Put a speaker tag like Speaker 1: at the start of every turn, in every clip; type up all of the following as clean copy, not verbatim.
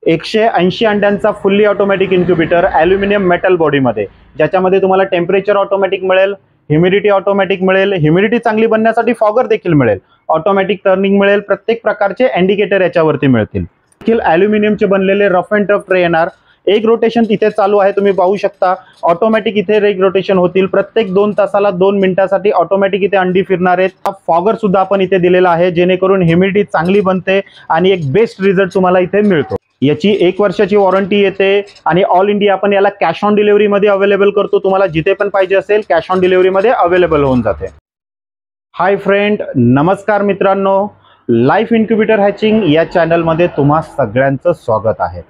Speaker 1: 180 अंड्यांचा fully automatic incubator aluminium metal बॉडीमध्ये, ज्याच्यामध्ये तुम्हाला टेम्परेचर ऑटोमॅटिक मिळेल, ह्युमिडिटी ऑटोमॅटिक मिळेल, ह्युमिडिटी चांगली बनण्यासाठी फॉगर देखील मिळेल, ऑटोमॅटिक टर्निंग मिळेल, प्रत्येक प्रकारचे इंडिकेटर याच्यावरती मिळतील। देखील ॲल्युमिनियमचे बनलेले रफ अँड टफ ट्रे येणार। एक रोटेशन तिथे चालू आहे, तुम्ही पाहू शकता। ऑटोमॅटिक इथे एक रोटेशन होतील, प्रत्येक 2 तासाला 2 मिनिटासाठी ऑटोमॅटिक इथे अंडी फिरणार आहेत। फॉगर सुद्धा आपण इथे दिलेला आहे, जेणेकरून ह्युमिडिटी चांगली बनते आणि एक बेस्ट रिझल्ट तुम्हाला इथे मिळतो। याची 1 वर्षाची वॉरंटी येते आणि ऑल इंडिया आपण याला कॅश ऑन डिलिव्हरी मध्ये अवेलेबल करतो। तुम्हाला जिथे पण पाहिजे असेल कॅश ऑन डिलिव्हरी मध्ये अवेलेबल होऊन जाते। हाय फ्रेंड, नमस्कार मित्रांनो, लाईफ इन्क्युबेटर हॅचिंग या चॅनल मध्ये तुम्हा सगळ्यांचं स्वागत आहे।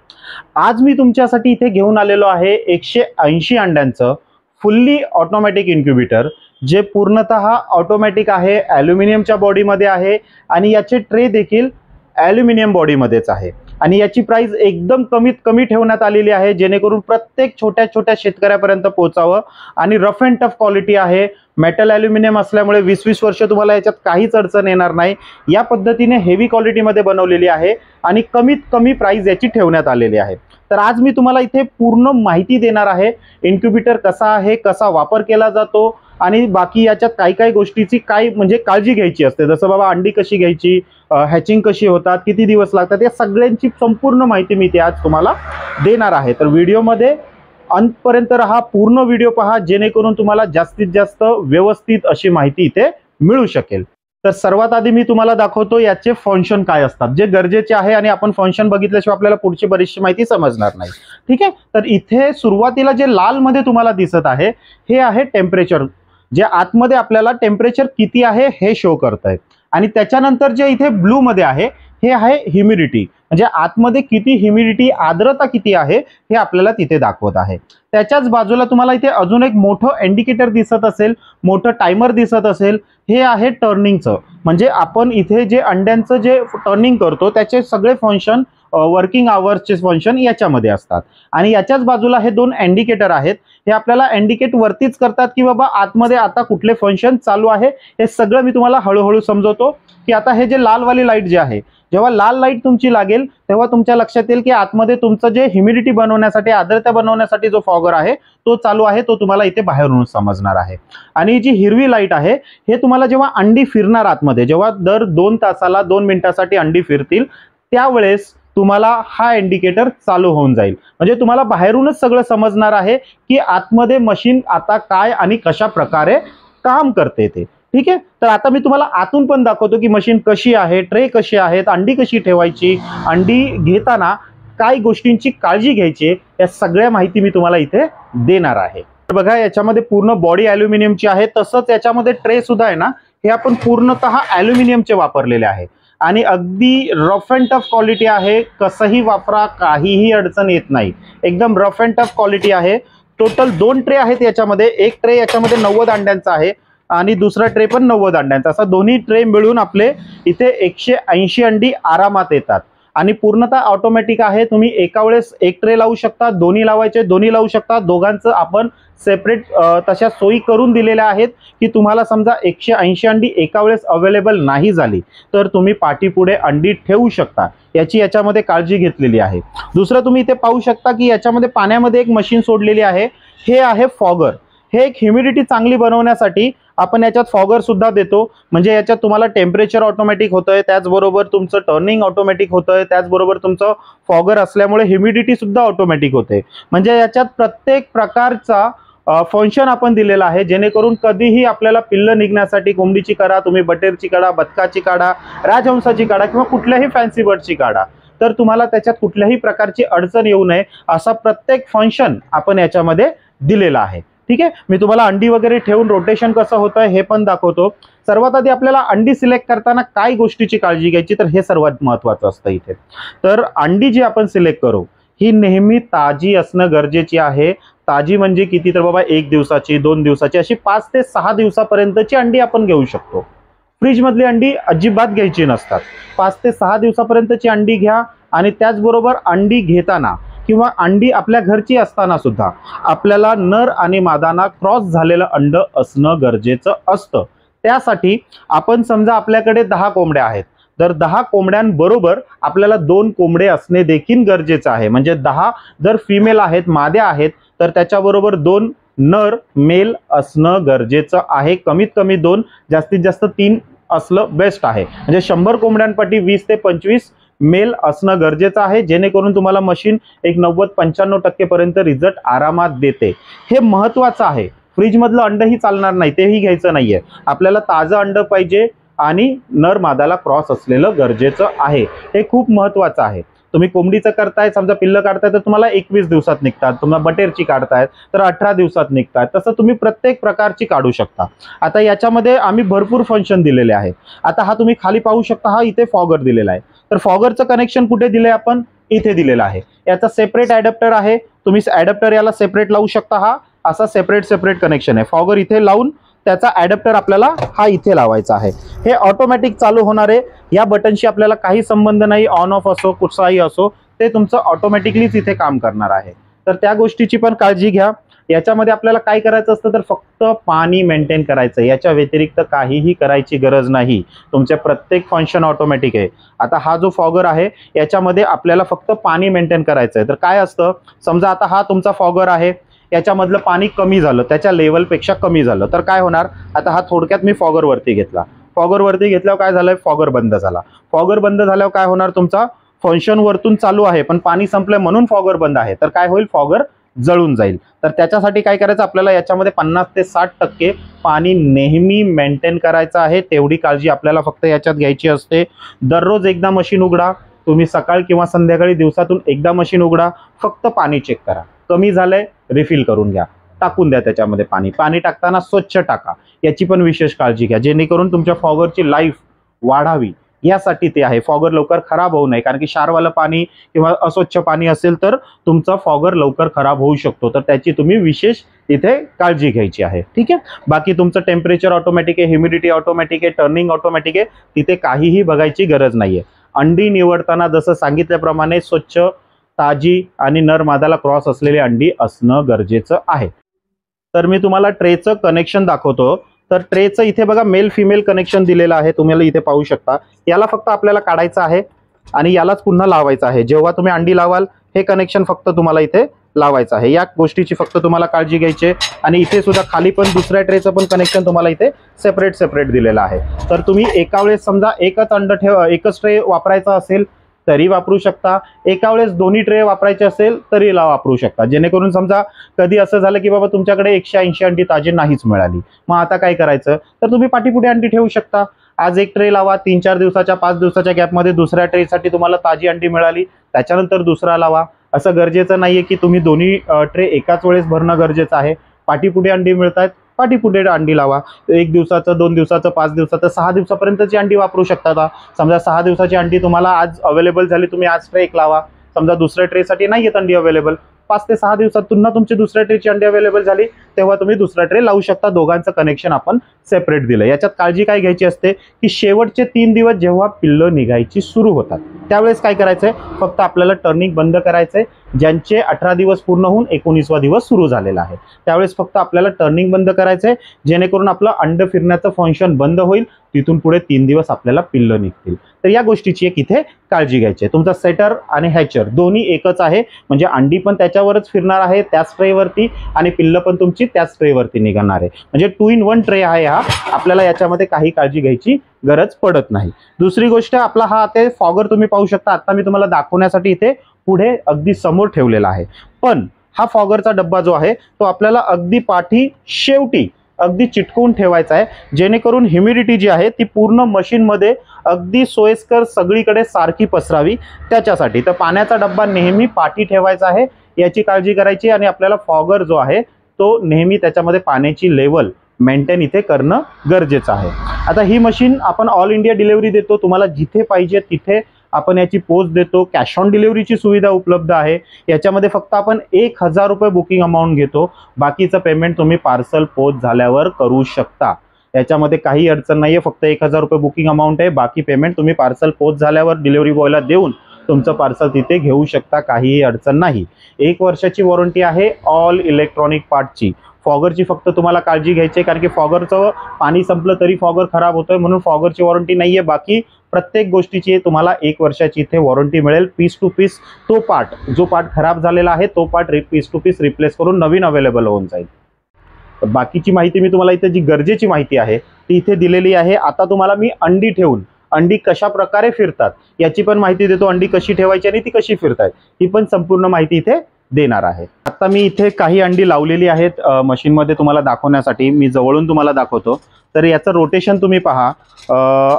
Speaker 1: आज मी तुमच्यासाठी इथे घेऊन आलेलो आहे 180 अंड्यांचं फुल्ली ऑटोमॅटिक इन्क्युबेटर, जे पूर्णतः ऑटोमॅटिक आहे, ॲल्युमिनियमच्या बॉडीमध्ये आहे आणि याचे ट्रे देखील ॲल्युमिनियम बॉडीमध्येच आहे आणि याची प्राइस एकदम कमीत कमी ठेवण्यात आलेली आहे, जेणेकरून प्रत्येक छोट्या छोट्या शेतकऱ्यापर्यंत पोहोचावं। आणि रफ अँड टफ क्वालिटी आहे, मेटल ॲल्युमिनियम असल्यामुळे 20-20 वर्ष तुम्हाला याच्यात काहीच अडचण येणार नाही। या पद्धतीने हेवी क्वालिटीमध्ये बनवलेली आहे आणि कमीत कमी प्राइस याची ठेवण्यात आलेली आहे। तर आज मी तुम्हाला इथे पूर्ण माहिती देणार आहे, इन्क्युबेटर कसा आहे, कसा वापर केला जातो आणि बाकी याच्यात काही गोष्टीची काय म्हणजे काळजी घ्यायची असते, जसं बाबा अंडी कशी घ्यायची, हॅचिंग कशी होतात, किती दिवस लागतात, या सगळ्यांची संपूर्ण माहिती मी इथे आज तुम्हाला देणार आहे। तर व्हिडिओमध्ये अंतपर्यंत राहा, पूर्ण व्हिडिओ पहा, जेणेकरून तुम्हाला जास्तीत जास्त व्यवस्थित अशी माहिती इथे मिळू शकेल। तर सर्वात आधी मी तुम्हाला दाखवतो याचे फंक्शन काय असतात, जे गरजेचे आहे आणि आपण फंक्शन बघितल्याशिवाय आपल्याला पुढची बरीचशी माहिती समजणार नाही। ठीक आहे, तर इथे सुरुवातीला जे लाल मध्ये तुम्हाला दिसत आहे हे आहे टेम्परेचर, जे आतमध्ये आपल्याला टेम्परेचर किती आहे हे शो करतंय। आणि त्याच्यानंतर जे इथे ब्लू मध्ये आहे हे आहे ह्युमिडिटी, म्हणजे आतमध्ये किती ह्युमिडिटी, आर्द्रता किती आहे हे आपल्याला तिथे दाखवत आहे। त्याच्याच बाजूला तुम्हाला इथे अजून एक मोठं इंडिकेटर दिसत असेल, मोठं टायमर दिसत असेल, हे आहे टर्निंगचं, म्हणजे आपण इथे जे अंड्यांचं जे टर्निंग करतो त्याचे सगळे फंक्शन, वर्किंग आवर्सचे फंक्शन याच्यामध्ये असतात। आणि याच्याच बाजूला हे 2 इंडिकेटर आहेत, हे आपल्याला इंडिकेट वरतीच करतात की बाबा आतमध्ये आता कुठले फंक्शन चालू आहे। हे सगळं मी तुम्हाला हळूहळू समजवतो की आता हे जे लालवाली लाईट जे आहे, जेव्हा लाल लाईट तुमची लागेल तेव्हा तुमच्या लक्षात येईल की आतमध्ये तुमचं जे ह्युमिडिटी बनवण्यासाठी, आर्द्रता बनवण्यासाठी जो फॉगर आहे तो चालू आहे, तो तुम्हाला इथे बाहेरून समजणार आहे। आणि जी हिरवी लाईट आहे हे तुम्हाला जेव्हा अंडी फिरणार आतमध्ये, जेव्हा दर 2 तासाला 2 मिनिटासाठी अंडी फिरतील त्यावेळेस तुम्हाला हा इंडिकेटर चालू होऊन जाईल, म्हणजे तुम्हाला बाहेरूनच सगळं समजणार आहे की आतमध्ये मशीन आता काय आणि कशा प्रकारे काम करते ते। ठीक आहे, तर आता मी तुम्हाला आतून पण दाखवतो की मशीन कशी आहे, ट्रे कशी आहेत, अंडी कशी ठेवायची, अंडी घेताना काय गोष्टींची काळजी घ्यायची, या सगळ्या माहिती मी तुम्हाला इथे देणार आहे। बघा, याच्यामध्ये पूर्ण बॉडी ॲल्युमिनियमची आहे, तसंच याच्यामध्ये ट्रे सुद्धा आहे ना, हे आपण पूर्णतः ॲल्युमिनियमचे वापरलेले आहे आणि अगदी रफ अँड टफ क्वालिटी आहे, कसंही वापरा, काहीही अडचण येत नाही, एकदम रफ अँड टफ क्वालिटी आहे। टोटल 2 ट्रे आहेत याच्यामध्ये, एक ट्रे याच्यामध्ये 90 अंड्यांचा आहे आणि दुसरा ट्रे पण 90 अंड्यांचा, असा दोन्ही ट्रे मिळून आपले इथे 180 अंडी आरामात येतात। आणि पूर्णतः ऑटोमॅटिक आहे, तुम्ही एका वेळेस एक ट्रे लावू शकता, दोन्ही लावायचे दोन्ही लावू शकता, दोघांचं आपण सेपरेट तशा सोयी करून दिलेल्या आहेत की तुम्हाला समजा 180 अंडी एका वेळेस अवेलेबल नाही झाली तर तुम्ही पाठीपुढे अंडी ठेवू शकता, याची याच्यामध्ये काळजी घेतलेली आहे। दुसरं तुम्ही इथे पाहू शकता की याच्यामध्ये पाण्यामध्ये एक मशीन सोडलेली आहे, हे आहे फॉगर। हे एक ह्युमिडिटी चांगली बनवण्यासाठी आपण याच्यात फॉगर सुद्धा देतो, म्हणजे याच्यात तुम्हाला टेम्परेचर ऑटोमॅटिक होतंय, त्याचबरोबर तुमचं टर्निंग ऑटोमॅटिक होतंय, त्याचबरोबर तुमचं फॉगर असल्यामुळे ह्युमिडिटी सुद्धा ऑटोमॅटिक होते। म्हणजे याच्यात प्रत्येक प्रकारचा फंक्शन आपण दिलेला आहे, जेणेकरून कधीही आपल्याला पिल्लं निघण्यासाठी कोंबडीची काढा, तुम्ही बटेरची काढा, बदकाची काढा, राजहंसाची काढा किंवा कुठल्याही फॅन्सी बर्डची काढा, तर तुम्हाला त्याच्यात कुठल्याही प्रकारची अडचण येऊ नये असा प्रत्येक फंक्शन आपण याच्यामध्ये दिलेला आहे। ठीक आहे, मी तुम्हाला अंडी वगैरे ठेवून रोटेशन कसं होतं हे पण दाखवतो। सर्वात आधी आपल्याला अंडी सिलेक्ट करताना काय गोष्टीची काळजी घ्यायची, तर हे सर्वात महत्त्वाचं असतं इथे। तर अंडी जी आपण सिलेक्ट करू ही नेहमी ताजी असणं गरजेची आहे। ताजी म्हणजे किती, तर बाबा 1 दिवसाची, 2 दिवसाची, अशी 5 ते 6 दिवसापर्यंतची अंडी आपण घेऊ शकतो। फ्रीज मधली अंडी अजिबात घ्यायची नसतात, 5 ते 6 दिवसापर्यंतची अंडी घ्या। आणि त्याचबरोबर अंडी घेताना किंवा अंडी आपल्या घरची असताना सुद्धा आपल्याला नर आणि मादाना क्रॉस झालेलं अंड असणं गरजेचं असतं। त्यासाठी आपण समजा आपल्याकडे 10 कोंबड्या आहेत, तर 10 कोंबड्यांबरोबर आपल्याला 2 कोंबडे असणे देखील गरजेचं आहे. म्हणजे 10 जर फिमेल आहेत, माद्या आहेत, तर त्याच्याबरोबर 2 नर मेल असणं गरजेचं आहे. कमीत कमी 2, जास्तीत जास्त 3 असलं बेस्ट आहे. म्हणजे 100 कोंबड्यांपाठी 20 ते 25 मेल असणं गरजेचं आहे, जेणेकरून तुम्हाला मशीन एक 90-95% पर्यंत रिझल्ट आरामात देते. हे महत्वाचं आहे. फ्रीजमधलं अंडही चालणार नाही, तेही घ्यायचं नाहीये. आपल्याला ताजं अंड पाहिजे आणि नर मादाला क्रॉस असलेलं गरजेचं आहे. हे खूप महत्वाचं आहे. तुम्ही कोंबडीचं करताय, समजा पिल्लं काढताय तर तुम्हाला 21 दिवसात निघतात, तुम्हाला बटेरची काढतायत तर 18 दिवसात निघतात. तसं तुम्ही प्रत्येक प्रकारची काढू शकता. आता याच्यामध्ये आम्ही भरपूर फंक्शन दिलेले आहेत. आता हा तुम्ही खाली पाहू शकता, हा इथे फॉगर दिलेला आहे. तर फॉगरचं कनेक्शन कुठे दिलंय आपण? इथे दिलेलं आहे. याचा सेपरेट ॲडॅप्टर आहे. तुम्ही ॲडॅप्टर याला सेपरेट लावू शकता. हा असा सेपरेट कनेक्शन आहे. फॉगर इथे लावून त्याचा ॲडॅप्टर आपल्याला हा इथे लावायचा आहे. हे ऑटोमॅटिक चालू होणार आहे. या बटनशी आपल्याला काही संबंध नाही. ऑन ऑफ असो, कुठचाही असो, ते तुमचं ऑटोमॅटिकलीच इथे काम करणार आहे. तर त्या गोष्टीची पण काळजी घ्या. याच्यामध्ये आपल्याला काय करायचं असतं तर फक्त पाणी मेंटेन करायचं. याच्या व्यतिरिक्त काहीही करायची गरज नाही. तुमचे प्रत्येक फंक्शन ऑटोमॅटिक आहे. आता हा जो फॉगर आहे याच्यामध्ये आपल्याला फक्त पाणी मेंटेन करायचं आहे. तर काय असतं, समजा आता हा तुमचा फॉगर आहे, याच्यामधलं पाणी कमी झालं, त्याच्या लेवलपेक्षा कमी झालं, तर काय होणार? आता हा थोडक्यात मी फॉगर वरती घेतला. फॉगर वरती घेतल्यावर काय झालंय? फॉगर बंद झाला. फॉगर बंद झाल्यावर काय होणार? तुमचा फंक्शन वरतून चालू आहे पण पाणी संपलंय म्हणून फॉगर बंद आहे. तर काय होईल? फॉगर जळून जाईल. तर त्याच्यासाठी काय करायचं आपल्याला? याच्यामध्ये 50 ते 60% पाणी नेहमी मेंटेन करायचं आहे. तेवढी काळजी आपल्याला फक्त याच्यात घ्यायची असते. दररोज एकदा मशीन उघडा. तुम्ही सकाळ किंवा संध्याकाळी दिवसातून एकदा मशीन उघडा. फक्त पाणी चेक करा. कमी झालंय, रिफिल करून घ्या. टाकून द्या त्याच्यामध्ये पाणी. पाणी टाकताना स्वच्छ टाका. याची पण विशेष काळजी घ्या, जेणेकरून तुमच्या फॉगरची लाईफ वाढावी यासाठी ते आहे. फॉगर लवकर खराब होऊ नये, कारण की क्षारवालं पाणी किंवा अस्वच्छ पाणी असेल तर तुमचा फॉगर लवकर खराब होऊ शकतो. तर त्याची तुम्ही विशेष इथे काळजी घ्यायची आहे. ठीक आहे. बाकी तुमचं टेम्परेचर ऑटोमॅटिक आहे, ह्युमिडिटी ऑटोमॅटिक आहे, टर्निंग ऑटोमॅटिक आहे. तिथे काहीही बघायची गरज नाहीये. अंडी निवडताना जसं सांगितल्याप्रमाणे स्वच्छ, ताजी आणि नर मादाला क्रॉस असलेली अंडी असणं गरजेचं आहे. तर मी तुम्हाला ट्रेचं कनेक्शन दाखवतो. तर ट्रेचं इथे बघा मेल फिमेल कनेक्शन दिलेलं आहे. तुम्हाला इथे पाहू शकता. याला फक्त आपल्याला काढायचं आहे आणि यालाच पुन्हा लावायचं आहे. जेव्हा तुम्ही अंडी लावाल हे कनेक्शन फक्त तुम्हाला इथे लावायचं आहे. या गोष्टीची फक्त तुम्हाला काळजी घ्यायची आहे. आणि इथे सुद्धा खाली पण दुसऱ्या ट्रेचं पण कनेक्शन तुम्हाला इथे सेपरेट दिलेलं आहे. तर तुम्ही एका वेळेस समजा एकच ट्रे वापरायचा असेल तरी वापरू शकता. एका वेळेस दोन्ही ट्रे वापरायचे असेल तरी वापरू शकता. जेणेकरून समजा कधी असं झालं की बाबा तुमच्याकडे 180 अंडी ताजी नाहीच मिळाली, मग आता काय करायचं? तर तुम्ही पाठीपुढे अंडी ठेवू शकता. आज एक ट्रे लावा, 3-4 दिवसाच्या 5 दिवसाच्या गॅपमध्ये दुसऱ्या ट्रेसाठी तुम्हाला ताजी अंडी मिळाली, त्याच्यानंतर दुसरा लावा. असं गरजेचं नाहीये की तुम्ही दोन्ही ट्रे एकाच वेळेस भरणं गरजेचं आहे. पाठीपुढे अंडी मिळतात, पाठीपुढे अंडी लावा. 1 दिवसाचं, 2 दिवसाचं, 5 दिवसाचं, 6 दिवसापर्यंतची अंडी वापरू शकता. समजा 6 दिवसाची अंडी तुम्हाला आज अवेलेबल झाली, तुम्ही आज ट्रे एक लावा. समजा दुसऱ्या ट्रेसाठी नाही आहेत अंडी अवेलेबल, 5 ते 6 दिवसात पुन्हा तुमची दुसऱ्या ट्रेची अंडी अवेलेबल झाली, तेव्हा तुम्ही दुसरा ट्रे लावू शकता. दोघांचं कनेक्शन आपण सेपरेट दिलं. याच्यात काळजी काय घ्यायची असते की शेवटचे 3 दिवस जेव्हा पिल्लं निघायची सुरू होतात त्यावेळेस काय करायचंय? फक्त आपल्याला टर्निंग बंद करायचंय. ज्यांचे 18 दिवस पूर्ण होऊन 19वा दिवस सुरू झालेला आहे त्यावेळेस फक्त आपल्याला टर्निंग बंद करायचंय, जेणेकरून आपलं अंड फिरण्याचं फंक्शन बंद होईल. तिथून पुढे 3 दिवस आपल्याला पिल्लं निघतील. तर या गोष्टीची एक इथे काळजी घ्यायची आहे. तुमचा सेटर आणि हॅचर दोन्ही एकच आहे, म्हणजे अंडी पण त्याच्यावरच फिरणार आहे, त्याच ट्रेवरती, आणि पिल्लं पण तुमची त्याच ट्रेवरती निघणार आहे. म्हणजे 2 in 1 ट्रे आहे हा. आपल्याला याच्यामध्ये काही काळजी घ्यायची गरज पडत नाही. दुसरी गोष्ट, आपला हा ते फॉगर तुम्ही पाहू शकता. आता मी तुम्हाला दाखवण्यासाठी इथे पुढे अगदी समोर ठेवलेला आहे, पण हा फॉगरचा डब्बा जो आहे तो आपल्याला अगदी पाठी शेवटी अगदी चिटकवून ठेवायचा आहे, जेणेकरून ह्युमिडिटी जी आहे ती पूर्ण मशीनमध्ये अगदी सोयीस्कर सगळीकडे सारखी पसरावी त्याच्यासाठी. तर पाण्याचा डब्बा नेहमी पाठी ठेवायचा आहे, याची काळजी करायची. आणि आपल्याला फॉगर जो आहे तो नेहमी त्याच्यामध्ये पाण्याची लेवल मेंटेन इथे करणं गरजेचं आहे. आता ही मशीन आपण ऑल इंडिया डिलिव्हरी देतो. तुम्हाला जिथे पाहिजे तिथे आपण याची पोच देतो. कॅश ऑन डिलिव्हरीची सुविधा उपलब्ध आहे. याच्यामध्ये फक्त आपण 1000 रुपये बुकिंग अमाऊंट घेतो. बाकीचं पेमेंट तुम्ही पार्सल पोच झाल्यावर करू शकता. याच्यामध्ये काही अडचण नाहीये. फक्त 1000 रुपये बुकिंग अमाऊंट आहे. बाकी पेमेंट तुम्ही पार्सल पोच झाल्यावर डिलिव्हरी बॉयला देऊन तुमचं पार्सल तिथे घेऊ शकता, काहीही अडचण नाही. 1 वर्षाची वॉरंटी आहे ऑल इलेक्ट्रॉनिक पार्टची. फॉगरची फक्त तुम्हाला काळजी घ्यायची आहे, कारण की फॉगरचं पाणी संपलं तरी फॉगर खराब होतोय, म्हणून फॉगरची वॉरंटी नाही आहे. बाकी प्रत्येक गोष्टीची तुम्हाला 1 वर्षाची इथे वॉरंटी मिळेल. पीस टू पीस तो पार्ट, जो पार्ट खराब झालेला आहे तो part piece to piece replace करून नवीन अवेलेबल होऊन जाईल. बाकीची माहिती मी तुम्हाला इथे जी गरजेची माहिती आहे ती इथे दिलेली आहे. आता तुम्हाला मी अंडी ठेवून अंडी कशा प्रकारे फिरतात याची पण माहिती देतो. अंडी कशी ठेवायची आणि ती कशी फिरतात ही पण संपूर्ण माहिती इथे देणार आहे. आता मी इथे काही अंडी लावलेली आहेत मशीनमध्ये तुम्हाला दाखवण्यासाठी. मी जवळून तुम्हाला दाखवतो. तर याचं रोटेशन तुम्ही पहा.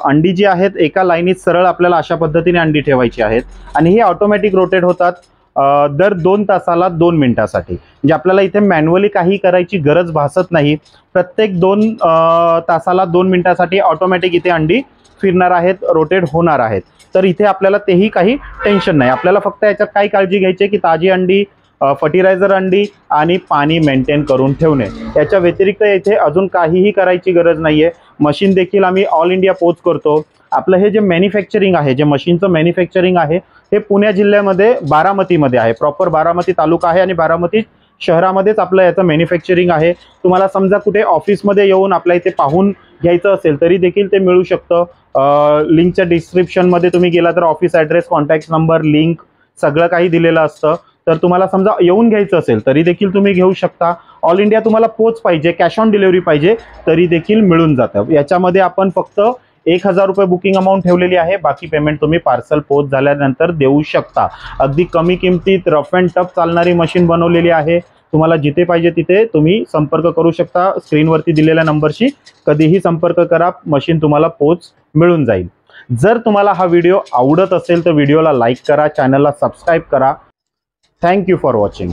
Speaker 1: अंडी जी आहेत एका लाईनीत सरळ आपल्याला अशा पद्धतीने अंडी ठेवायची आहेत आणि हे ऑटोमॅटिक रोटेट होतात दर 2 तासाला 2 मिनिटासाठी. म्हणजे आपल्याला इथे मॅन्युअली काही करायची गरज भासत नाही. प्रत्येक 2 तासाला 2 मिनिटासाठी ऑटोमॅटिक इथे अंडी फिरणार आहेत, रोटेट होणार आहेत. तर इथे आपल्याला तेही काही टेन्शन नाही. आपल्याला फक्त याच्यात काय काळजी घ्यायची की ताजी अंडी, फर्टिलायझर अंडी आणि पाणी मेंटेन करून ठेवणे. याच्या व्यतिरिक्त इथे अजून काहीही करायची गरज नाहीये. मशीन देखील आम्ही ऑल इंडिया पोच करतो. आपलं हे जे मॅन्युफॅक्चरिंग आहे, जे मशीनचं मॅन्युफॅक्चरिंग आहे हे पुणे जिल्ह्यामध्ये बारामतीमध्ये आहे. प्रॉपर बारामती तालुका आहे आणि बारामती शहरामध्येच आपलं याचं मॅन्युफॅक्चरिंग आहे. तुम्हाला समजा कुठे ऑफिसमध्ये येऊन आपल्या इथे पाहून घ्यायचं असेल तरी देखील ते मिळू शकतं. लिंकच्या डिस्क्रिप्शनमध्ये तुम्ही गेला तर office address, contact number, link सगळं काही दिलेलं असतं. तर तुम्हाला समजा येऊन घ्यायचं असेल तरी देखील तुम्ही घेऊ शकता. ऑल इंडिया तुम्हाला पोच पाहिजे, कॅश ऑन डिलिव्हरी पाहिजे तरी देखील मिळून जातं. याच्यामध्ये आपण फक्त 1000 रुपये बुकिंग अमाऊंट ठेवलेली आहे. बाकी पेमेंट तुम्ही पार्सल पोच झाल्यानंतर देऊ शकता. अगदी कमी किमतीत रफ अँड टफ चालणारी मशीन बनवलेली आहे. तुम्हाला जिथे पाहिजे तिथे तुम्ही संपर्क करू शकता. स्क्रीनवरती दिलेल्या नंबरशी कधीही संपर्क करा, मशीन तुम्हाला पोच मिळून जाईल. जर तुम्हाला हा व्हिडिओ आवडत असेल तर व्हिडिओला लाईक करा, चॅनलला सबस्क्राईब करा. Thank you for watching.